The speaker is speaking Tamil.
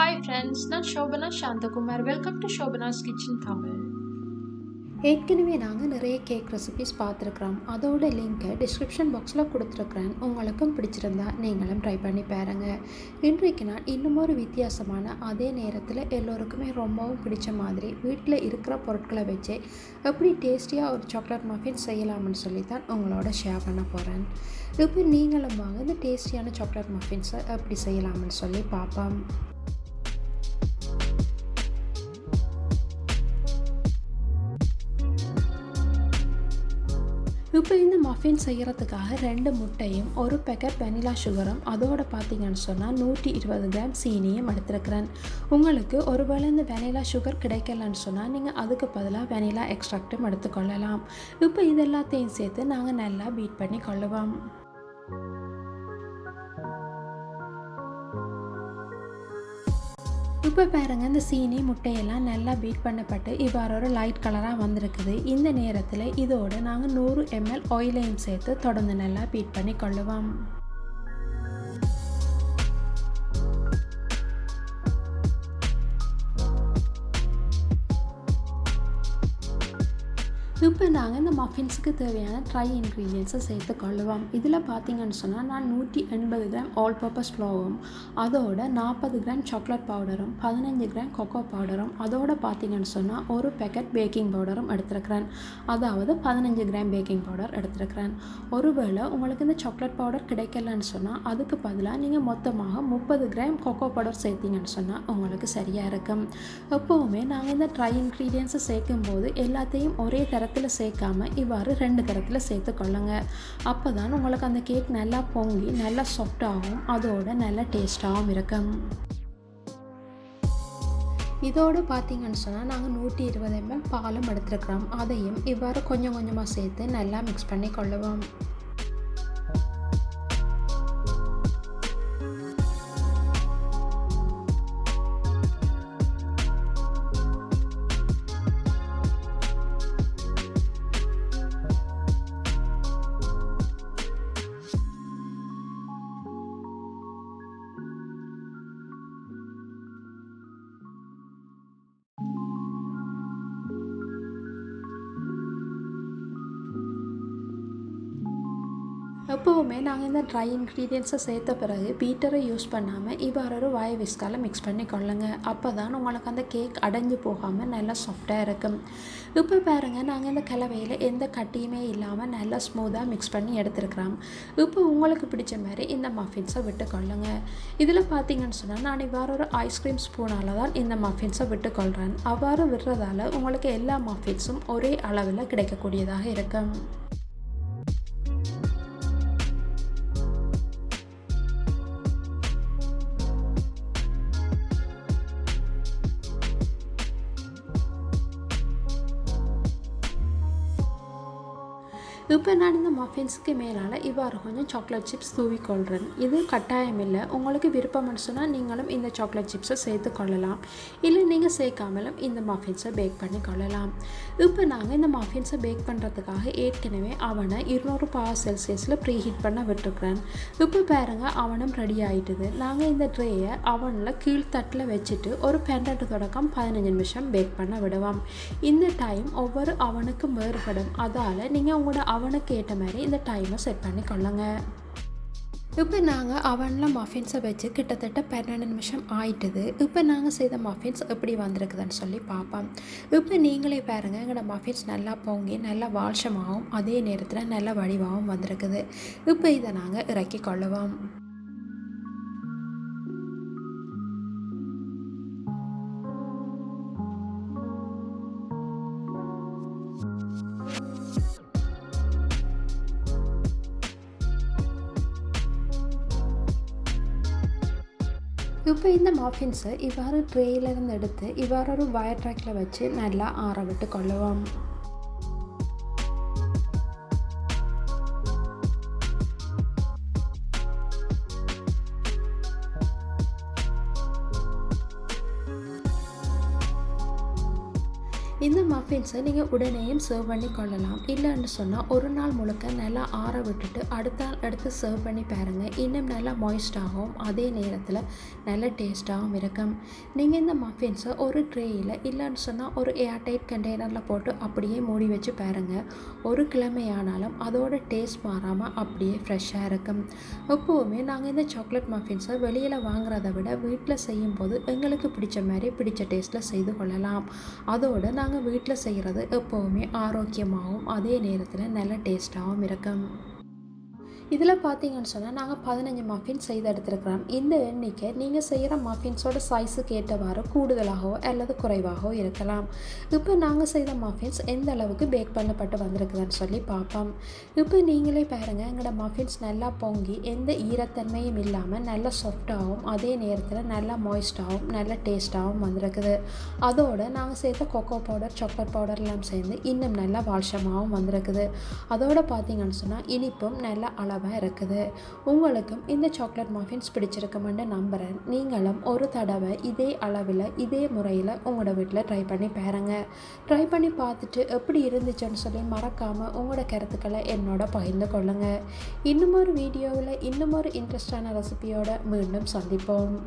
Hi friends, நான் Shobana Shantakumar. Welcome to Shobana's Kitchen Tamil. ஏற்கனவே நாங்கள் நிறைய கேக் ரெசிபீஸ் பார்த்துருக்குறோம். அதோட லிங்க்கை டிஸ்கிரிப்ஷன் பாக்ஸில் கொடுத்துருக்குறேன். உங்களுக்கும் பிடிச்சிருந்தா நீங்களும் ட்ரை பண்ணி பாருங்கள். இன்றைக்கு நான் இன்னும் ஒரு வித்தியாசமான அதே நேரத்தில் எல்லோருக்குமே ரொம்பவும் பிடிச்ச மாதிரி வீட்டில் இருக்கிற பொருட்களை வச்சு எப்படி டேஸ்டியாக ஒரு சாக்லேட் மஃபின் செய்யலாம்னு சொல்லி தான் உங்களோட ஷேர் பண்ண போகிறேன். இப்போ நீங்களும் வாங்க இந்த டேஸ்டியான சாக்லேட் மஃபின்ஸை எப்படி செய்யலாம்னு சொல்லி பார்ப்போம். இப்போ இந்த மஃபின் செய்கிறதுக்காக 2 முட்டையும் ஒரு பேக்கெட் வெனிலா சுகரும் அதோட பார்த்தீங்கன்னு சொன்னால் 120 கிராம் சீனியும் எடுத்துருக்கிறேன். உங்களுக்கு ஒருவேளை இந்த வெனிலா சுகர் கிடைக்கலன்னு சொன்னால் நீங்கள் அதுக்கு பதிலாக வெனிலா எக்ஸ்ட்ராக்டும் எடுத்துக்கொள்ளலாம். இப்போ இது எல்லாத்தையும் சேர்த்து நாங்கள் நல்லா பீட் பண்ணி கொள்ளுவோம். இப்போ பாருங்கள், இந்த சீனி முட்டையெல்லாம் நல்லா பீட் பண்ணப்பட்டு இவ்வாறு ஒரு லைட் கலராக வந்திருக்குது. இந்த நேரத்தில் இதோடு நாங்கள் 100 ml ஆயிலையும் சேர்த்து தொடர்ந்து நல்லா பீட் பண்ணி கொள்ளுவோம். இப்போ நாங்கள் இந்த மஃபின்ஸுக்கு தேவையான ட்ரை இன்க்ரீடியன்ஸை சேர்த்து கொள்ளுவோம். இதில் பார்த்தீங்கன்னு சொன்னால் நான் 180 கிராம் ஆல் பர்பஸ் ஃப்ளோரும் அதோட 40 கிராம் சாக்லேட் பவுடரும் 15 கிராம் கொக்கோ பவுடரும் அதோட பார்த்தீங்கன்னு சொன்னால் ஒரு பேக்கெட் பேக்கிங் பவுடரும் எடுத்துருக்கிறேன். அதாவது 15 கிராம் பேக்கிங் பவுடர் எடுத்துருக்கிறேன். ஒருவேளை உங்களுக்கு இந்த சாக்லேட் பவுடர் கிடைக்கலன்னு சொன்னால் அதுக்கு பதிலாக நீங்கள் மொத்தமாக 30 கிராம் கொக்கோ பவுடர் சேர்த்திங்கன்னு சொன்னால் உங்களுக்கு சரியாக இருக்கும். எப்போவுமே நாங்கள் இந்த ட்ரை இன்க்ரீடியன்ஸை சேர்க்கும்போது எல்லாத்தையும் ஒரே தரத்தில் சேர்க்காம இவ்வாறு 2 தரத்தில் சேர்த்து கொள்ளுங்க. அப்போ தான் உங்களுக்கு அந்த கேக் நல்லா பொங்கி நல்லா சாஃப்டாகவும் அதோட நல்ல டேஸ்டாகவும் இருக்கும். இதோடு பார்த்தீங்கன்னு சொன்னால் நாங்கள் 120 ml பாலும் எடுத்துருக்கிறோம். அதையும் இவ்வாறு கொஞ்சம் கொஞ்சமாக சேர்த்து நல்லா மிக்ஸ் பண்ணி கொள்ளுவோம். எப்போவுமே நாங்கள் இந்த ட்ரை இன்க்ரீடியன்ஸை சேர்த்த பிறகு பீட்டரை யூஸ் பண்ணாமல் இவ்வாறு ஒரு வாய விஸ்கால மிக்ஸ் பண்ணி கொள்ளுங்க. அப்போ தான் உங்களுக்கு அந்த கேக் அடைஞ்சு போகாமல் நல்லா சாஃப்டாக இருக்கும். இப்போ பாருங்கள், நாங்கள் இந்த கலவையில் எந்த கட்டியுமே இல்லாமல் நல்லா ஸ்மூத்தாக மிக்ஸ் பண்ணி எடுத்துருக்கிறோம். இப்போ உங்களுக்கு பிடிச்ச மாதிரி இந்த மஃபின்ஸை விட்டு கொள்ளுங்க. இதில் பார்த்தீங்கன்னு சொன்னால் நான் இவ்வாறு ஒரு ஐஸ்கிரீம் ஸ்பூனால் தான் இந்த மஃபின்ஸை விட்டு கொள்கிறேன். அவ்வாறு விடுறதால உங்களுக்கு எல்லா மஃபின்ஸும் ஒரே அளவில் கிடைக்கக்கூடியதாக இருக்கும். இப்போ நான் இந்த மஃபின்ஸுக்கு மேலால் இவ்வாறு கொஞ்சம் சாக்லேட் சிப்ஸ் தூவிக்கொள்கிறேன். இது கட்டாயம் இல்லை, உங்களுக்கு விருப்பம்னு சொன்னால் நீங்களும் இந்த சாக்லேட் சிப்ஸை சேர்த்து கொள்ளலாம். இல்லை நீங்கள் சேர்க்காமலும் இந்த மஃபின்ஸை பேக் பண்ணி கொள்ளலாம். இப்போ நாங்கள் இந்த மஃபின்ஸை பேக் பண்ணுறதுக்காக ஏற்கனவே அவனை 200 பார் செல்சியஸில் ப்ரீ ஹீட் பண்ண விட்டுருக்குறேன். இப்போ பாருங்கள், அவனும் ரெடி ஆகிட்டுது. நாங்கள் இந்த ட்ரேயை அவனில் கீழ்த்தட்டில் வச்சுட்டு ஒரு 12 தொடக்கம் 15 நிமிஷம் பேக் பண்ண விடுவோம். இந்த டைம் ஒவ்வொரு அவனுக்கும் வேறுபடும். அதால் நீங்கள் உங்களோட அவனுக்கு ஏற்ற மாதிரி இந்த டைமை செட் பண்ணி கொள்ளுங்க. இப்போ நாங்கள் அவனில் மஃபின்ஸை வச்சு கிட்டத்தட்ட 12 நிமிஷம் ஆயிட்டுது. இப்போ நாங்கள் செய்த மஃபின்ஸ் எப்படி வந்திருக்குதுன்னு சொல்லி பார்ப்போம். இப்போ நீங்களே பாருங்கள், எங்களோட மஃபின்ஸ் நல்லா பொங்கி நல்லா வால்ஷமாகவும் அதே நேரத்தில் நல்ல வடிவாகவும் வந்திருக்குது. இப்போ இதை நாங்கள் இறக்கி கொள்ளுவோம். இப்போ இந்த மஃபின்ஸை இவ்வாறு ட்ரேயிலிருந்து எடுத்து இவ்வாறு ஒரு வயர் ட்ராக்கில் வச்சு நல்லா ஆற விட்டு கொள்ளுவோம். இந்த மஃபின்ஸை நீங்கள் உடனேயும் சர்வ் பண்ணி கொள்ளலாம். இல்லைன்னு சொன்னால் ஒரு நாள் முழுக்க நல்லா ஆற விட்டுட்டு அடுத்த நாள் எடுத்து சர்வ் பண்ணி பாருங்கள். இன்னும் நல்லா மாய்ஸ்டாகவும் அதே நேரத்தில் நல்ல டேஸ்ட்டாகவும் இருக்கும். நீங்கள் இந்த மஃபின்ஸை ஒரு ட்ரேயில் இல்லைன்னு சொன்னால் ஒரு ஏர்டைட் கண்டெய்னரில் போட்டு அப்படியே மூடி வச்சு பாருங்கள். ஒரு கிழமையானாலும் அதோட டேஸ்ட் மாறாமல் அப்படியே ஃப்ரெஷ்ஷாக இருக்கும். எப்போவுமே நாங்கள் இந்த சாக்லேட் மஃபின்ஸை வெளியில் வாங்குறத விட வீட்டில் செய்யும்போது எங்களுக்கு பிடிச்ச மாதிரி பிடிச்ச டேஸ்ட்டில் செய்து கொள்ளலாம். அதோடு நாங்கள் வீட்டில் செய்கிறது எப்போவுமே ஆரோக்கியமாகவும் அதே நேரத்தில் நல்ல டேஸ்ட்டாகவும் இருக்கும். இதில் பார்த்தீங்கன்னு சொன்னால் நாங்கள் 15 மஃபின் செய்து எடுத்துருக்கிறோம். இந்த எண்ணிக்கை நீங்கள் செய்கிற மஃபின்ஸோட சைஸுக்கு ஏற்றவாறு கூடுதலாகவோ அல்லது குறைவாகவோ இருக்கலாம். இப்போ நாங்கள் செய்த மஃபின்ஸ் எந்த அளவுக்கு பேக் பண்ணப்பட்டு வந்திருக்குதுன்னு சொல்லி பார்ப்போம். இப்போ நீங்களே பாருங்கள், எங்களோட மஃபின்ஸ் நல்லா பொங்கி எந்த ஈரத்தன்மையும் இல்லாமல் நல்ல சாஃப்டாகவும் அதே நேரத்தில் நல்லா மாய்ஸ்டாகவும் நல்ல டேஸ்ட்டாகவும் வந்திருக்குது. அதோடு நாங்கள் சேர்த்த கொக்கோ பவுடர் சாக்லேட் பவுடர்லாம் சேர்ந்து இன்னும் நல்லா வால்ஷமாகவும் வந்திருக்குது. அதோடு பார்த்தீங்கன்னு சொன்னால் இனிப்பும் நல்ல இருக்குது. உங்களுக்கும் இந்த சாக்லேட் மஃபின்ஸ் பிடிச்சிருக்குமென்று நம்புகிறேன். நீங்களும் ஒரு தடவை இதே அளவில் இதே முறையில் உங்களோட வீட்டில் ட்ரை பண்ணி பாருங்கள். ட்ரை பண்ணி பார்த்துட்டு எப்படி இருந்துச்சுன்னு சொல்லி மறக்காமல் உங்களோட கருத்துக்களை என்னோட பகிர்ந்து கொள்ளுங்கள். இன்னும் ஒரு வீடியோவில் இன்னும் ஒரு இன்ட்ரெஸ்டான ரெசிபியோடு மீண்டும் சந்திப்போம்.